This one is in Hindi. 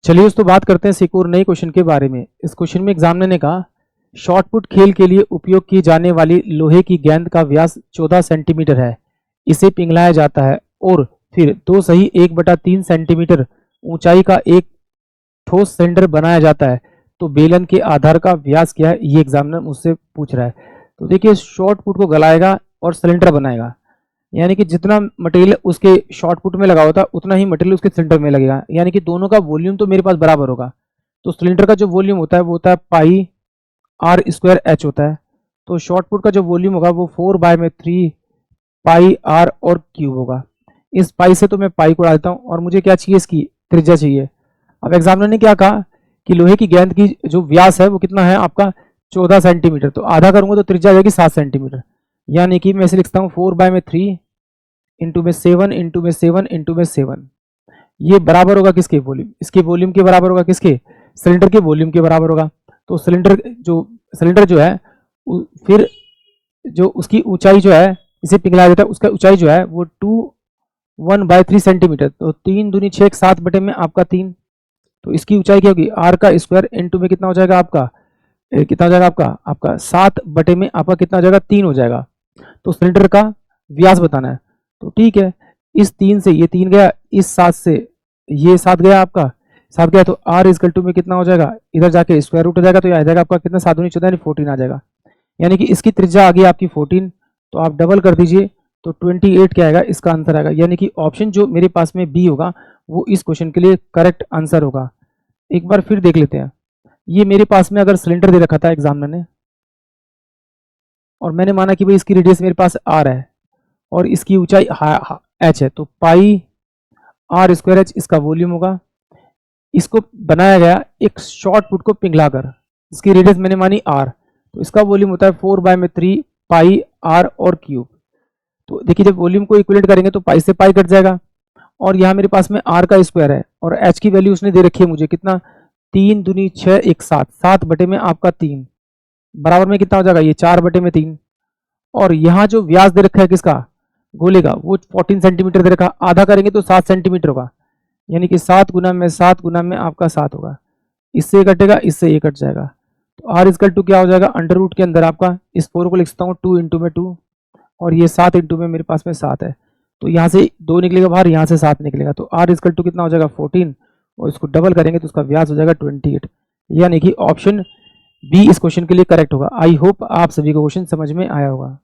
चलिए दोस्तों बात करते हैं एक और नए क्वेश्चन के बारे में। इस क्वेश्चन में एग्जामिनर ने कहा शॉट पुट खेल के लिए उपयोग की जाने वाली लोहे की गेंद का व्यास 14 सेंटीमीटर है। इसे पिघलाया जाता है और फिर 2 सही 1/3 सेंटीमीटर ऊंचाई का एक ठोस सिलेंडर बनाया जाता है। तो बेलन के आधार का व्यास क्या है, ये एग्जामिनर मुझसे पूछ रहा है। तो देखिए शॉर्ट पुट को गलाएगा और सिलेंडर बनाएगा, यानी कि जितना मटेरियल उसके शॉर्ट पुट में लगा होता है उतना ही मटेरियल उसके सिलेंडर में लगेगा, यानी कि दोनों का वॉल्यूम तो मेरे पास बराबर होगा। तो सिलेंडर का जो वॉल्यूम होता है वो होता है पाई आर स्क्वायर एच होता है। तो शॉर्ट पुट का जो वॉल्यूम होगा वो 4/3 पाई आर और क्यूब होगा। इस पाई से तो मैं पाई को उड़ा देता हूँ और मुझे क्या चाहिए, इसकी त्रिज्या चाहिए। अब एग्जामिनर ने क्या कहा कि लोहे की गेंद की जो व्यास है वो कितना है आपका 14 सेंटीमीटर। तो आधा करूंगा तो त्रिज्या आ जाएगी 7 सेंटीमीटर, यानी कि मैं इसे लिखता हूँ 4/3 इंटू में 7 इंटू में 7 इंटू में 7। ये बराबर होगा किसके वॉल्यूम, इसके वॉल्यूम के बराबर होगा, किसके, सिलेंडर के वॉल्यूम के बराबर होगा। तो सिलेंडर जो है फिर जो उसकी ऊंचाई जो है, इसे पिघलाया जाता है, उसका ऊंचाई जो है वो 1/3 सेंटीमीटर। तो 3 दूनी 6 7 बटे में आपका 3। तो इसकी ऊंचाई क्या होगी, आर का स्क्वायर इंटू में कितना हो जाएगा आपका, कितना हो जाएगा आपका 7 बटे में आपका कितना हो जाएगा 3 हो जाएगा। तो सिलेंडर का व्यास बताना है। तो ठीक है, इस 3 से ये 3 गया, इस 7 से ये 7 गया, आपका 7 गया। तो आर इजकल टू में कितना हो जाएगा, इधर जाके स्क्वायर रूट हो जाएगा। तो ये आ जाएगा आपका कितना, 7 दूनी 14 यानी 14 आ जाएगा, यानी कि इसकी त्रिज्या आ गई आपकी 14। तो आप डबल कर दीजिए तो 28 क्या आएगा, इसका आंसर आएगा। यानी कि ऑप्शन जो मेरे पास में बी होगा वो इस क्वेश्चन के लिए करेक्ट आंसर होगा। एक बार फिर देख लेते हैं। ये मेरे पास में अगर सिलेंडर दे रखा था एग्जामिनर ने और मैंने माना कि भाई इसकी रेडियस मेरे पास आर है और इसकी ऊंचाई एच है, तो पाई आर स्क्वायर एच इसका वॉल्यूम होगा। इसको बनाया गया एक शॉर्ट पुट को पिघलाकर, इसकी रेडियस मैंने मानी आर, तो इसका वॉल्यूम होता है 4/3 पाई आर और क्यूब। तो देखिए जब वॉल्यूम को इक्विलेट करेंगे तो पाई से पाई कट जाएगा और यहाँ मेरे पास में आर का स्क्वायर है और एच की वैल्यू उसने दे रखी है मुझे कितना, 3 दूनी 6 1 7, 7 बटे में आपका 3 बराबर में कितना हो जाएगा, ये 4 बटे में 3। और यहाँ जो व्यास दे रखा है किसका, गोले का, वो 14 सेंटीमीटर दे रखा, आधा करेंगे तो 7 सेंटीमीटर होगा, यानी कि 7 गुना में 7 गुना में आपका 7 होगा। इससे ये कटेगा, इससे ये कट जाएगा। तो आर इजकल टू क्या हो जाएगा, अंडर रूट के अंदर आपका इस 4 को लिख सकता हूँ 2 इंटू में 2 और ये 7 इंटू में मेरे पास में 7 है। तो यहाँ से 2 निकलेगा बाहर, यहाँ से 7 निकलेगा। तो आर इजकल टू कितना हो जाएगा 14 और इसको डबल करेंगे तो उसका व्यास हो जाएगा 28, यानी कि ऑप्शन बी इस क्वेश्चन के लिए करेक्ट होगा। आई होप आप सभी को क्वेश्चन समझ में आया होगा।